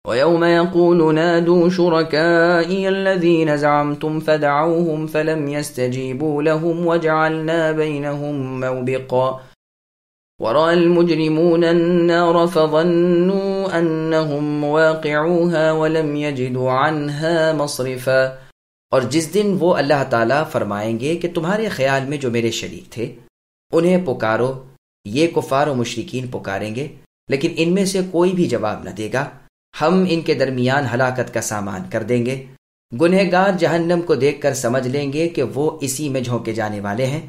وَيَوْمَ يَقُولُ نَادُوا شُرَكَائِيَ الَّذِينَ زَعَمْتُمْ فَدَعَوْهُمْ فَلَمْ يَسْتَجِيبُوا لَهُمْ وَجَعَلْنَا بَيْنَهُمْ مَوْبِقًا وَرَأَى الْمُجْرِمُونَ النَّارَ فَظَنُّوا أَنَّهُمْ مُوَاقِعُوهَا وَلَمْ يَجِدُوا عَنْهَا مَصْرِفًا۔ اور جس دن وہ اللہ تعالیٰ فرمائیں گے کہ تمہارے خیال میں جو میرے شریک تھے انہیں پکارو، یہ کفار و مشرکین پکاریں گے لیکن ان میں سے کوئی بھی جواب نہ دے گا، ہم ان کے درمیان ہلاکت کا سامان کر دیں گے۔ گنہگار جہنم کو دیکھ کر سمجھ لیں گے کہ وہ اسی میں جھونکے جانے والے ہیں،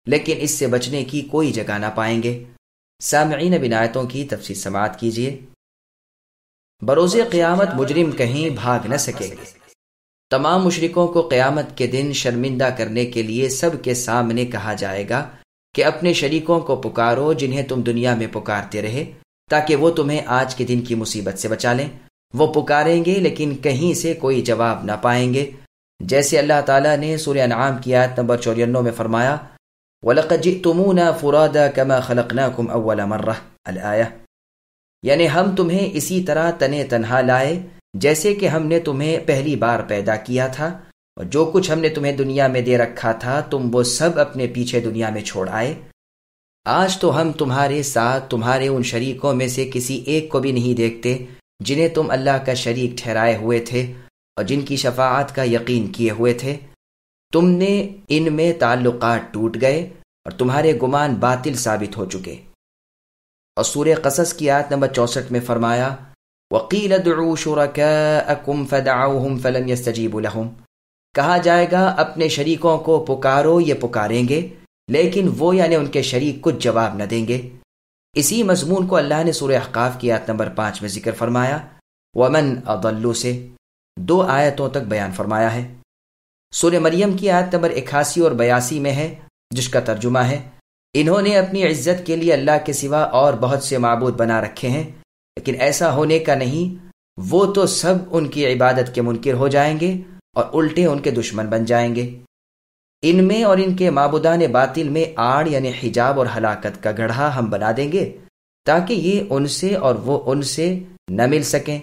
لیکن اس سے بچنے کی کوئی جگہ نہ پائیں گے۔ سامعین، اب ان آیتوں کی تفصیل سماعت کیجیے۔ بروز قیامت مجرم کہیں بھاگ نہ سکے گے۔ تمام مشرکوں کو قیامت کے دن شرمندہ کرنے کے لیے سب کے سامنے کہا جائے گا کہ اپنے شریکوں کو پکارو جنہیں تم دنیا میں پکارتے رہے، تاکہ وہ تمہیں آج کے دن کی مصیبت سے بچا لیں۔ وہ پکاریں گے لیکن کہیں سے کوئی جواب نہ پائیں گے، جیسے اللہ تعالیٰ نے سورہ انعام کی آیت نمبر 94 میں فرمایا، وَلَقَدْ جِئْتُمُونَا فُرَادَىٰ كَمَا خَلَقْنَاكُمْ أَوَّلَ مَرَّةٍ الآیہ، یعنی ہم تمہیں اسی طرح تنے تنہا لائے جیسے کہ ہم نے تمہیں پہلی بار پیدا کیا تھا، اور جو کچھ ہم نے تمہیں دنیا میں دے رکھا تھا تم وہ سب اپنے پیچھے دنیا میں چھوڑ آئے۔ آج تو ہم تمہارے ساتھ تمہارے ان شریکوں میں سے کسی ایک کو بھی نہیں دیکھتے جنہیں تم اللہ کا شریک ٹھہرائے ہوئے تھے اور جن کی شفاعت کا یقین کیے ہوئے تھے۔ تم نے ان میں تعلقات ٹوٹ گئے اور تمہارے گمان باطل ثابت ہو چکے۔ اور سورہ قصص کی آیت نمبر 64 میں فرمایا، وَقِيلَ ادْعُوا شُرَكَاءَكُمْ فَدَعَوْهُمْ فَلَمْ يَسْتَجِيبُوا لَهُمْ، کہا جائے گا اپنے شریکوں کو پکارو، یہ پکاریں گے لیکن وہ یعنی ان کے شریک کچھ جواب نہ دیں گے۔ اسی مضمون کو اللہ نے سورہ احقاف کی آیت نمبر 5 میں ذکر فرمایا، وَمَنْ أَضَلُّ سے 2 آیتوں تک بیان فرمایا ہے۔ سورہ مریم کی آیت نمبر 81 اور 82 میں ہے، جس کا ترجمہ ہے، انہوں نے اپنی عزت کے لیے اللہ کے سوا اور بہت سے معبود بنا رکھے ہیں، لیکن ایسا ہونے کا نہیں، وہ تو سب ان کی عبادت کے منکر ہو جائیں گے اور الٹے ان کے دشمن بن جائیں گے۔ ان میں اور ان کے معبودان باطل میں آڑ یعنی حجاب اور ہلاکت کا گڑھا ہم بنا دیں گے، تاکہ یہ ان سے اور وہ ان سے نہ مل سکیں،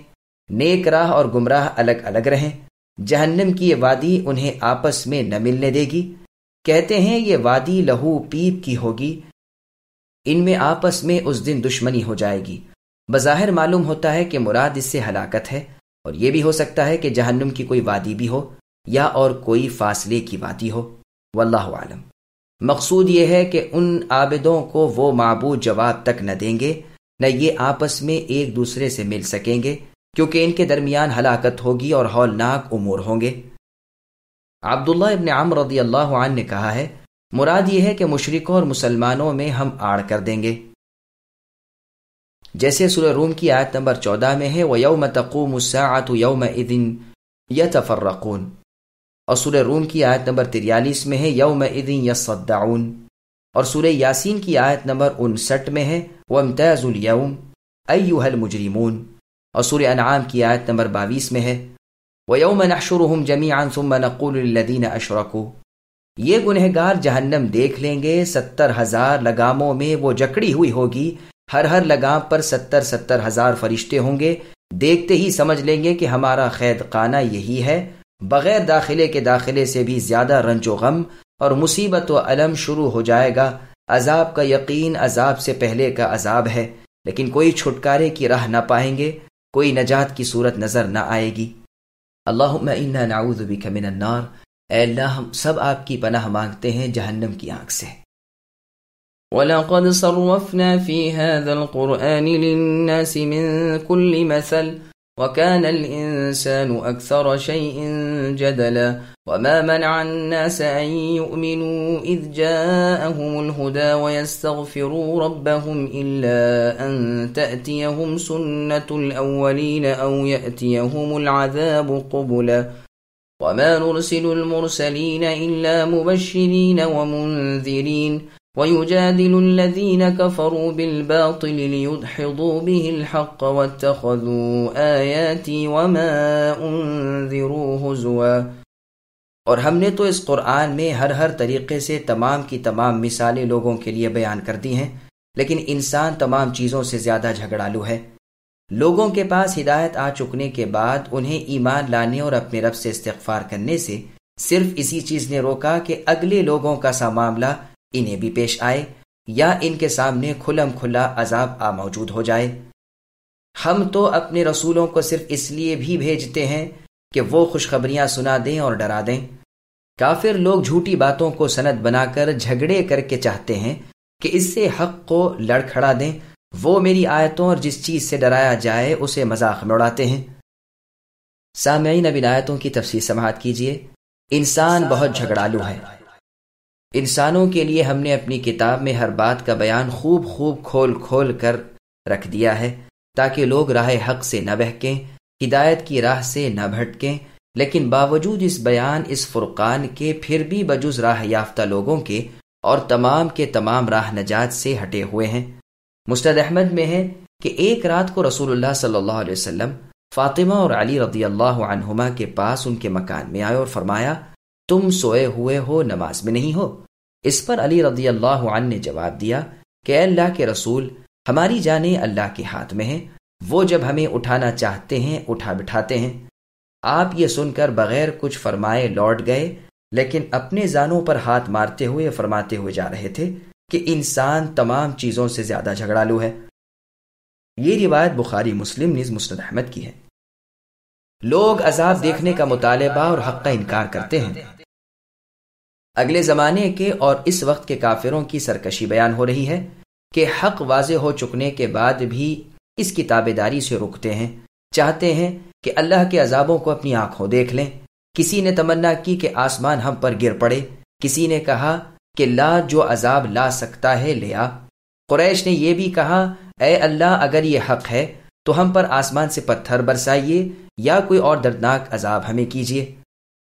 نیک راہ اور گمراہ الگ الگ رہیں۔ جہنم کی یہ وادی انہیں آپس میں نہ ملنے دے گی، کہتے ہیں یہ وادی لہو پیپ کی ہوگی، ان میں آپس میں اس دن دشمنی ہو جائے گی۔ بظاہر معلوم ہوتا ہے کہ مراد اس سے ہلاکت ہے، اور یہ بھی ہو سکتا ہے کہ جہنم کی کوئی وادی بھی ہو یا اور کوئی فاصلے کی وادی ہو، واللہ عالم۔ مقصود یہ ہے کہ ان عابدوں کو وہ معبود جواب تک نہ دیں گے، نہ یہ آپس میں ایک دوسرے سے مل سکیں گے، کیونکہ ان کے درمیان ہلاکت ہوگی اور ہولناک امور ہوں گے۔ عبداللہ ابن عمرو رضی اللہ عنہ نے کہا ہے، مراد یہ ہے کہ مشرکوں اور مسلمانوں میں ہم آڑ کر دیں گے، جیسے سورہ روم کی آیت نمبر 14 میں ہے، وَيَوْمَ تَقُومُ السَّاعَةُ يَوْمَئِذٍ يَتَفَرَّقُونَ، اور سورہ روم کی آیت نمبر 43 میں ہے، يَوْمَئِذٍ يَصَّدَّعُونَ، اور سورہ یاسین کی آیت نمبر 59 میں ہے، وَامْتَازُوا الْيَوْمَ أَيُّهَا الْمُجْرِمُونَ، اور سورہ انعام کی آیت نمبر 22 میں ہے، وَيَوْمَ نَحْشُرُهُمْ جَمِيعًا ثُمَّ نَقُولُ لِلَّذِينَ أَشْرَكُوا، یہ گنہگار جہنم دیکھ لیں گے، 70,000 لگاموں میں وہ جکڑی ہوئی ہوگی، ہر لگام پر 70,000 فرشتے ہوں گے، دیکھتے ہی سمجھ لیں گے کہ ہمارا قید خانہ یہی ہے۔ بغیر داخلے کے داخلے سے بھی زیادہ رنج و غم اور مصیبت و الم شروع ہو جائے گا۔ عذاب کا یقین عذاب سے پہلے کا عذاب ہے، لیکن کوئی چھٹکارے کی راہ نہ پائیں گے، کوئی نجات کی صورت نظر نہ آئے گی۔ اللہم انا نعوذ بک من النار، اے اللہ ہم سب آپ کی پناہ مانگتے ہیں جہنم کی آگ سے۔ وَلَقَدْ صَرَّفْنَا فِي هَذَا الْقُرْآنِ لِلنَّاسِ مِنْ كُلِّ مَثَلٍ وَكَانَ الْإِنسَانُ أَكْثَرَ شَيْءٍ جَدَلًا وَمَا مَنَعَ النَّاسَ أَن يُؤْمِنُوا إِذْ جَاءَهُمُ الْهُدَى وَيَسْتَغْفِرُوا رَبَّهُمْ إِلَّا أَن تَأْتِيَهُمْ سُنَّةُ الْأَوَّلِينَ أَوْ يَأْتِيَهُمُ الْعَذَابُ قُبُلًا وَمَا نُرْسِلُ الْمُرْسَلِينَ إِلَّا مُبَشِّرِينَ وَمُنذِرِينَ وَيُجَادِلُ الَّذِينَ كَفَرُوا بِالْبَاطِلِ لِيُدْحِضُوا بِهِ الْحَقَّ وَاتَّخَذُوا آيَاتِي وَمَا أُنذِرُوا هُزُوًا، اور ہم نے تو اس قرآن میں ہر طریقے سے تمام کی تمام مثالیں لوگوں کے لیے بیان کر دی ہیں، لیکن انسان تمام چیزوں سے زیادہ جھگڑالو ہے۔ لوگوں کے پاس ہدایت آ چکنے کے بعد انہیں ایمان لانے اور اپنے رب سے استغفار کرنے سے صرف اسی چیز نے روکا کہ اگلے لوگوں کا سا معاملہ انہیں بھی پیش آئے یا ان کے سامنے کھلم کھلا عذاب آ موجود ہو جائے۔ ہم تو اپنے رسولوں کو صرف اس لیے بھی بھیجتے ہیں کہ وہ خوشخبریاں سنا دیں اور ڈرا دیں۔ کافر لوگ جھوٹی باتوں کو سند بنا کر جھگڑے کر کے چاہتے ہیں کہ اس سے حق کو لڑکھڑا دیں۔ وہ میری آیتوں اور جس چیز سے ڈرایا جائے اسے مذاق میں اڑاتے ہیں۔ سامعین، اب ان آیتوں کی تفسیر سماعت کیجیے۔ انسان بہت جھگڑالو ہے۔ انسانوں کے لیے ہم نے اپنی کتاب میں ہر بات کا بیان خوب کھول کھول کر رکھ دیا ہے تاکہ لوگ راہ حق سے نہ بہکیں، ہدایت کی راہ سے نہ بھٹکیں، لیکن باوجود اس بیان، اس فرقان کے، پھر بھی بجز راہ یافتہ لوگوں کے اور تمام کے تمام راہ نجات سے ہٹے ہوئے ہیں۔ مسند احمد میں ہے کہ ایک رات کو رسول اللہ صلی اللہ علیہ وسلم فاطمہ اور علی رضی اللہ عنہما کے پاس ان کے مکان میں آئے اور فرمایا، تم سوئے ہوئے ہو، نماز میں نہیں ہو؟ اس پر علی رضی اللہ عنہ نے جواب دیا کہ اے اللہ کے رسول، ہماری جانیں اللہ کے ہاتھ میں ہیں، وہ جب ہمیں اٹھانا چاہتے ہیں اٹھا بٹھاتے ہیں۔ آپ یہ سن کر بغیر کچھ فرمائے لوٹ گئے، لیکن اپنے زانوں پر ہاتھ مارتے ہوئے فرماتے ہوئے جا رہے تھے کہ انسان تمام چیزوں سے زیادہ جھگڑالو ہے۔ یہ روایت بخاری مسلم نیز مسند احمد کی ہے۔ لوگ عذاب دیکھنے کا مطالبہ اور حق کا انکار کرتے ہیں۔ اگلے زمانے کے اور اس وقت کے کافروں کی سرکشی بیان ہو رہی ہے کہ حق واضح ہو چکنے کے بعد بھی اس کی تابعداری سے رکتے ہیں، چاہتے ہیں کہ اللہ کے عذابوں کو اپنی آنکھوں دیکھ لیں۔ کسی نے تمنا کی کہ آسمان ہم پر گر پڑے، کسی نے کہا کہ لا، جو عذاب لا سکتا ہے لے آ۔ قریش نے یہ بھی کہا، اے اللہ، اگر یہ حق ہے تو ہم پر آسمان سے پتھر برسائیے یا کوئی اور دردناک عذاب ہمیں کیجیے۔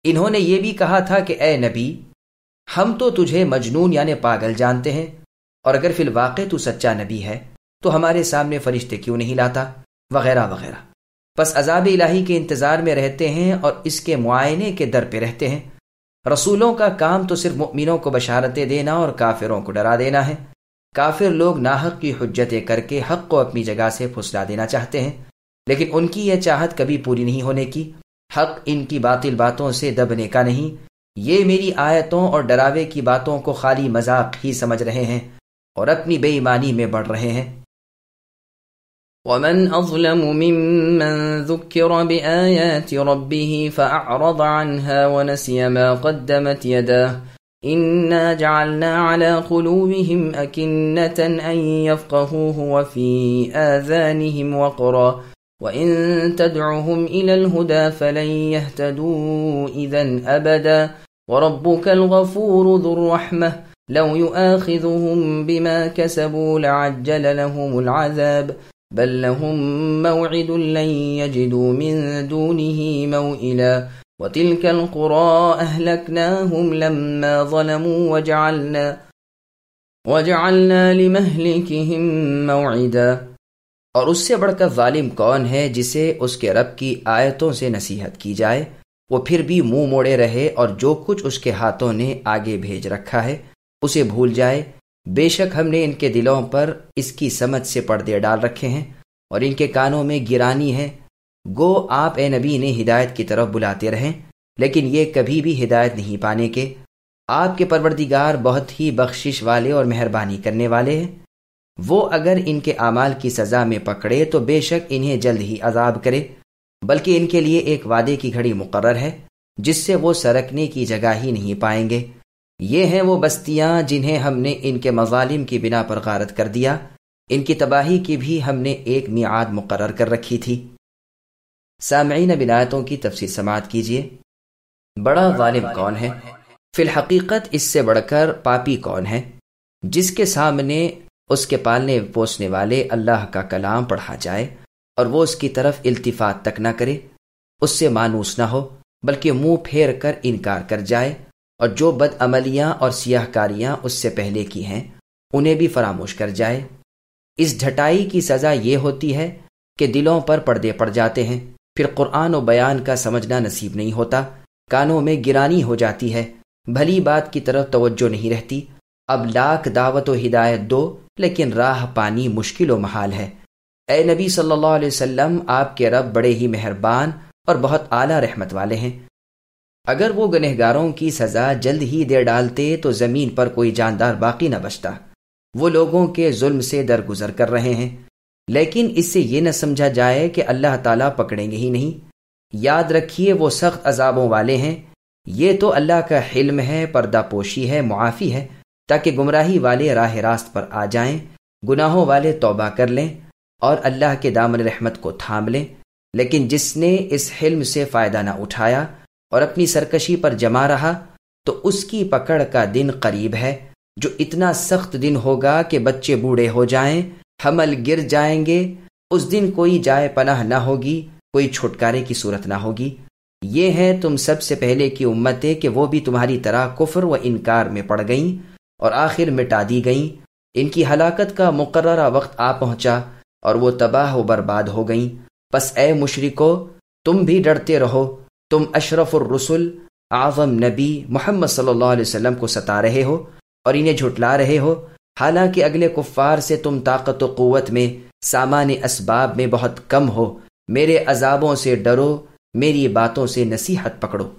انہوں نے یہ بھی کہا تھا کہ اے نبی، ہم تو تجھے مجنون یعنی پاگل جانتے ہیں، اور اگر فی الواقع تو سچا نبی ہے تو ہمارے سامنے فرشتے کیوں نہیں لاتا، وغیرہ وغیرہ۔ بس عذاب الہی کے انتظار میں رہتے ہیں اور اس کے معائنے کے در پہ رہتے ہیں۔ رسولوں کا کام تو صرف مؤمنوں کو بشارتیں دینا اور کافروں کو ڈرا دینا ہے۔ کافر لوگ ناحق کی حجتیں کر کے حق کو اپنی جگہ سے پھسلا دینا چاہتے ہیں، لیکن ان کی یہ چاہت کبھی پوری نہیں ہونے کی۔ حق ان کی باطل باتوں سے دبنے کا نہیں، یہ میری آیتوں اور ڈراوے کی باتوں کو خالی مذاق ہی سمجھ رہے ہیں اور اپنی بے ایمانی میں بڑھ رہے ہیں۔ ومن أظلم ممن ذكر بآيات ربه فأعرض عنها ونسي ما قدمت يداه إنا جعلنا على قلوبهم أكنة أن يفقهوه وفي آذانهم وقرا وإن تدعهم إلى الهدى فلن يهتدوا إذن أبدا وربك الغفور ذو الرحمة لو يؤاخذهم بما كسبوا لعجل لهم العذاب بل لهم موعد لن يجدوا من دونه موئلا وتلك القرى أهلكناهم لما ظلموا وجعلنا لمهلكهم موعدا۔ اور اس سے بڑھ کر ظالم کون ہے جسے اس کے رب کی آیتوں سے نصیحت کی جائے، وہ پھر بھی منہ موڑے رہے اور جو کچھ اس کے ہاتھوں نے آگے بھیج رکھا ہے اسے بھول جائے۔ بے شک ہم نے ان کے دلوں پر اس کی سمجھ سے پردے ڈال رکھے ہیں اور ان کے کانوں میں گرانی ہے۔ گو آپ اے نبی نے ہدایت کی طرف بلاتے رہیں، لیکن یہ کبھی بھی ہدایت نہیں پانے کے۔ آپ کے پروردگار بہت ہی بخشش والے اور مہربانی کرنے والے ہیں۔ وہ اگر ان کے اعمال کی سزا میں پکڑے تو بے شک انہیں جلد ہی عذاب کرے، بلکہ ان کے لیے ایک وعدے کی گھڑی مقرر ہے جس سے وہ سرکنے کی جگہ ہی نہیں پائیں گے۔ یہ ہیں وہ بستیاں جنہیں ہم نے ان کے مظالم کی بنا پر غارت کر دیا، ان کی تباہی کی بھی ہم نے ایک میعاد مقرر کر رکھی تھی۔ سامعین، اب آیتوں کی تفسیر سماعت کیجیے۔ بڑا ظالم کون ہے؟ فی الحقیقت اس سے بڑھ کر پاپی کون ہے جس کے سامنے اس کے پالنے پوسنے والے اللہ کا کلام پڑھا جائے اور وہ اس کی طرف التفات تک نہ کرے، اس سے مانوس نہ ہو، بلکہ منہ پھیر کر انکار کر جائے، اور جو بد عملیاں اور سیاہ کاریاں اس سے پہلے کی ہیں انہیں بھی فراموش کر جائے۔ اس ڈھٹائی کی سزا یہ ہوتی ہے کہ دلوں پر پردے پڑ جاتے ہیں، پھر قرآن و بیان کا سمجھنا نصیب نہیں ہوتا، کانوں میں گرانی ہو جاتی ہے، بھلی بات کی طرف توجہ نہیں رہتی۔ اب لاکھ دعوت و ہدایت دو لیکن راہ پانی مشکل و محال ہے۔ اے نبی صلی اللہ علیہ وسلم، آپ کے رب بڑے ہی مہربان اور بہت اعلیٰ رحمت والے ہیں۔ اگر وہ گنہگاروں کی سزا جلد ہی دے ڈالتے تو زمین پر کوئی جاندار باقی نہ بچتا۔ وہ لوگوں کے ظلم سے درگزر کر رہے ہیں، لیکن اس سے یہ نہ سمجھا جائے کہ اللہ تعالیٰ پکڑیں گے ہی نہیں۔ یاد رکھیے وہ سخت عذابوں والے ہیں۔ یہ تو اللہ کا حلم ہے، پردہ پوشی ہے، معافی ہے، تاکہ گمراہی والے راہ راست پر آ جائیں، گناہوں والے توبہ کر لیں اور اللہ کے دامن رحمت کو تھام لیں۔ لیکن جس نے اس حلم سے فائدہ نہ اٹھایا اور اپنی سرکشی پر جمع رہا تو اس کی پکڑ کا دن قریب ہے، جو اتنا سخت دن ہوگا کہ بچے بوڑھے ہو جائیں، حمل گر جائیں گے۔ اس دن کوئی جائے پناہ نہ ہوگی، کوئی چھٹکارے کی صورت نہ ہوگی۔ یہ ہیں تم سب سے پہلے کی امتیں کہ وہ بھی تمہاری طرح کفر و انکار میں پڑ گئیں اور آخر مٹا دی گئیں۔ ان کی ہلاکت کا مقررہ وقت آ پہنچا اور وہ تباہ و برباد ہو گئیں۔ پس اے مشرکو، تم بھی ڈرتے رہو۔ تم اشرف الرسل اعظم نبی محمد صلی اللہ علیہ وسلم کو ستا رہے ہو اور انہیں جھٹلا رہے ہو، حالانکہ اگلے کفار سے تم طاقت و قوت میں، سامان اسباب میں بہت کم ہو۔ میرے عذابوں سے ڈرو، میری باتوں سے نصیحت پکڑو۔